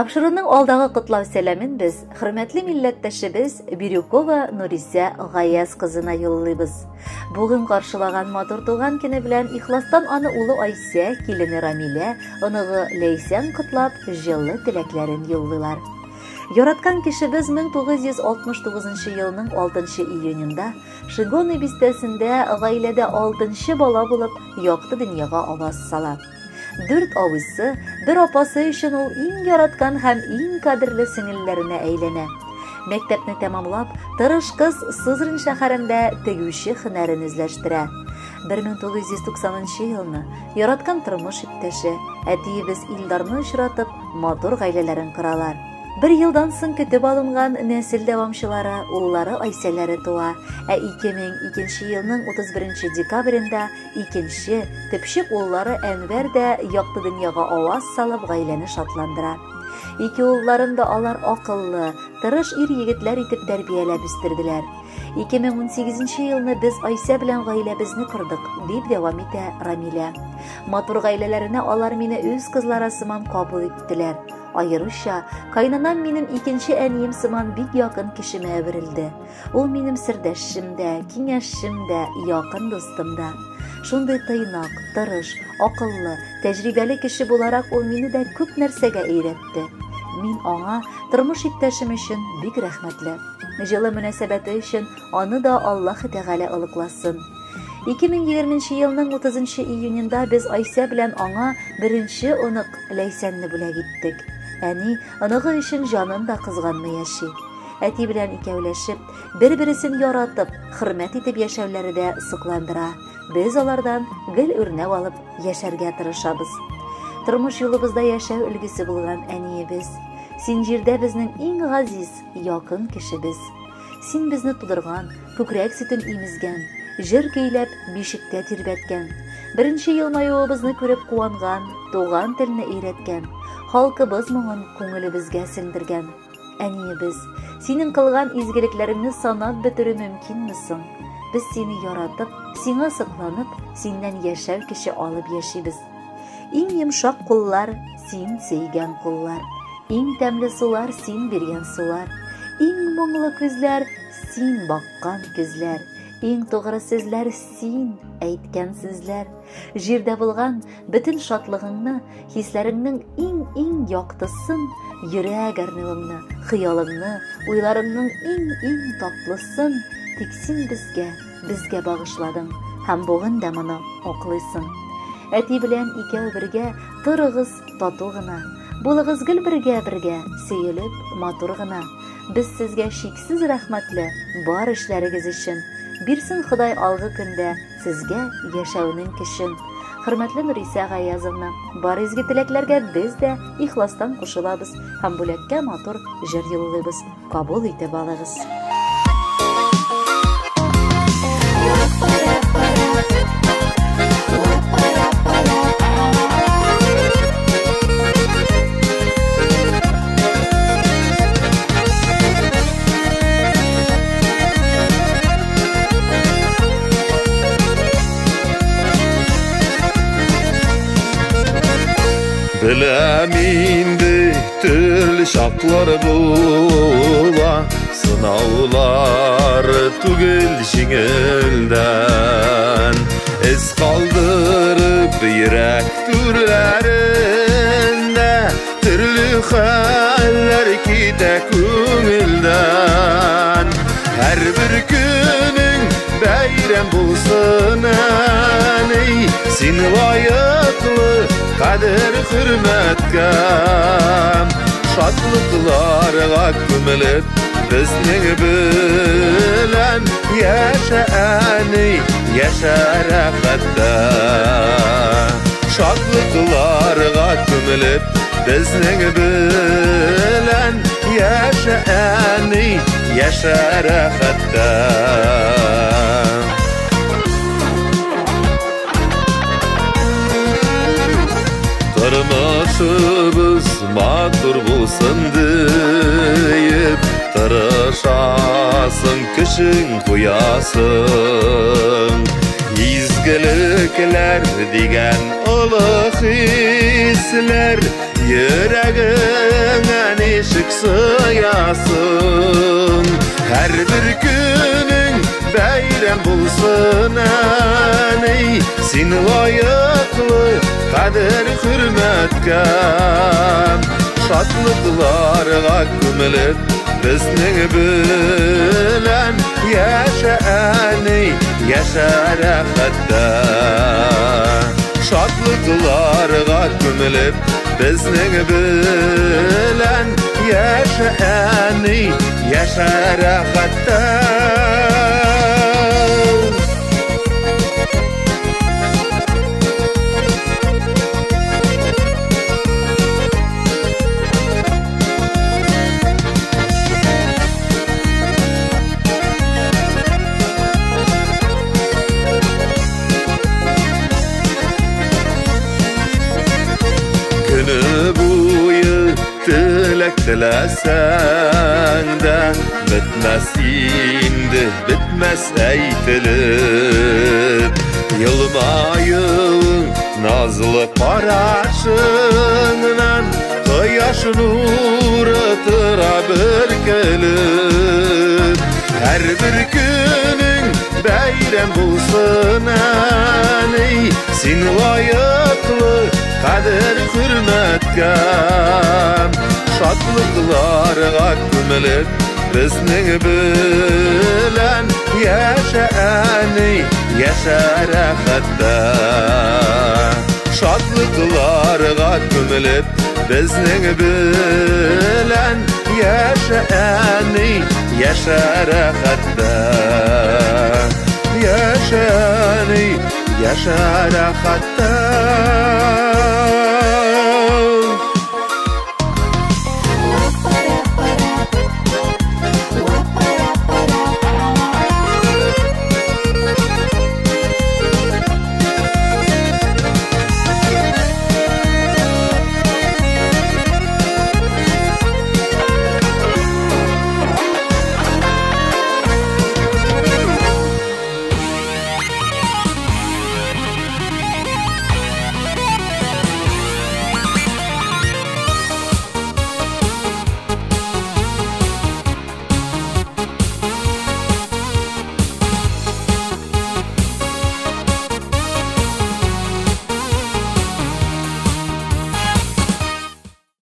Тапшыруның алдагы котлау сәламен без хөрмәтле милләттәшебез Бирюкова Нурисә Гаяз кызына юллыйбыз. Бүген каршылаган матур туган көне белән ихластан аны улы Айсә, килене Рамилә, оныгы Ләйсән котлап, җылы теләкләрен юллыйлар. Яраткан кешебез 1969 елның 6 июнендә Шигоны бистәсендә гаиләдә 6 бала булып, якты дөньяга аваз сала. 4 авысы, бер апасы өчен ул иң яраткан һәм иң кадерле сеңелләренә әйләнә. Мәктәпне тәмамлап, тырыш кыз Сызрань шәһәрендә тегүче һөнәрен үзләштерә. 1990 елны яраткан тормыш иптәше, әтиебез Илдарны очратып, матур гаиләләрен коралар. 1 елдан соң көтеп алынган нәсел дәвамчылары, уллары Айсәләре туа, 2002 елның 31 декабрендә икенче төпчек уллары Әнвәр дә якты дөньяга аваз салып гаиләне шатландыра. Ике улларын да алар акыллы, тырыш ир-егетләр итеп тәрбияләп үстерделәр. 2018 елны без Айсә белән гаиләбезне кордык, дип дәвам итә Рамилә. Матур гаиләләренә алар мине үз кызлары сыман кабул иттеләр. Аеруча, кайнанам минем икенче әнием сыман бик якын кешемә әверелде. Ул минем сердәшем дә, киңәшем дә, якын достым да. Шундый тыйнак, тырыш, акыллы, тәҗрибәле кеше буларак ул мине дә күп нәрсәгә өйрәтте. Мин аңа тормыш иптәшем өчен бик рәхмәтле. Җылы мөнәсәбәте өчен аны да Аллаһ Тәгалә олыкласын. 2020 елның 30 июнендә без Айсә белән аңа беренче онык Ләйсәнне бүләк иттек. Әни оныгы өчен җанын да кызганмый яши. Әти белән икәүләшеп, бер-берсен яратып, хөрмәт итеп яшәүләре дә сокландыра. Без алардан гел үрнәк алып яшәргә тырышабыз. Тормыш юлыбызда яшәү өлгесе булган әниебез, син җирдә безнең иң газиз, якын кешебез. Син безне тудырган, күкрәк сөтен имезгән, җыр көйләп бишектә тирбәткән. Беренче елмаюыбызны күреп куанган, туган телне өйрәткән, халкыбыз моңын күңелебезгә сеңдергән. Әниебез, синең кылган изгелекләреңне санап бетерү мөмкинме соң? Без сине яратып, сиңа сокланып, синнән яшәү кеше алып яшибез. Иң йомшак куллар, син сөйгән куллар. Иң тәмле сулар, син биргән сулар. Иң моңлы күзләр, син баккан күзләр. Иң тугры сүзләр, син әйткән сүзләр. Җирдә булган бөтен шатлыгыңны, хисләреңнең иң яктысын, йөрәк әрнүеңне, хыялыңны, уйларыңның иң татлысын тик син безгә багышладың, һәм бүген дә моны аклыйсың. Әти белән икәү бергә торыгыз тату гына, булыгыз гел бергә, сөелеп матур гына. Без сезгә шиксез рәхмәтле бар эшләрегез өчен. Бирсен Ходай алгы көндә сезгә яшәүнең көчен. Хөрмәтле Нурисә Гаязовна, бар изге теләкләргә без дә ихластан кушылабыз һәм бүләккә матур җыр юллыйбыз. Кабул итеп алыгыз. Biləm indi türlü şartlar bula, sınavlar tugil jingildən. Ez kaldırıp yürek türlerinde, türlü haller kite köngildən. Her bir günün bayram bulsun ey, sin layıklı kader hürmetke. Şatlıklarga kömülüp bizning bilen yaşa ani, yaşa rahatda. Şatlıklarga kömülüp bizning bilen yaşa ani, yaşa rahatda. Tırmışımız matur bulsun deyip, tırışasın kışın kuyasın. İzgilikler digen ılık hisler yüreğine eşik sıyasın. Her bir günün bayram bulsun ey, sen layıklı kader hürmetke. Şatlıklarga gömülüp bizning bilen yaşa ey, yaşa rahatda. Şatlıklarga gömülüp bizning bilen yaşa ey, yaşa rahatda. Günü boyu tilek tilesen de bitmez indi, bitmez eytilip. Yılmayın nazlı paraşından kıyaş nuru tıra bürkülüp. Her bir günün bayram bulsun ey, sen layıklı kader hürmetke. Şatlıklarga gömülüp bizning bilen yaşa ey, yaşa rahatda. Şatlıklarga gömülüp bizning bilen yaşa ey, yaşa rahatda. Yaşa ey, yaşa rahatda.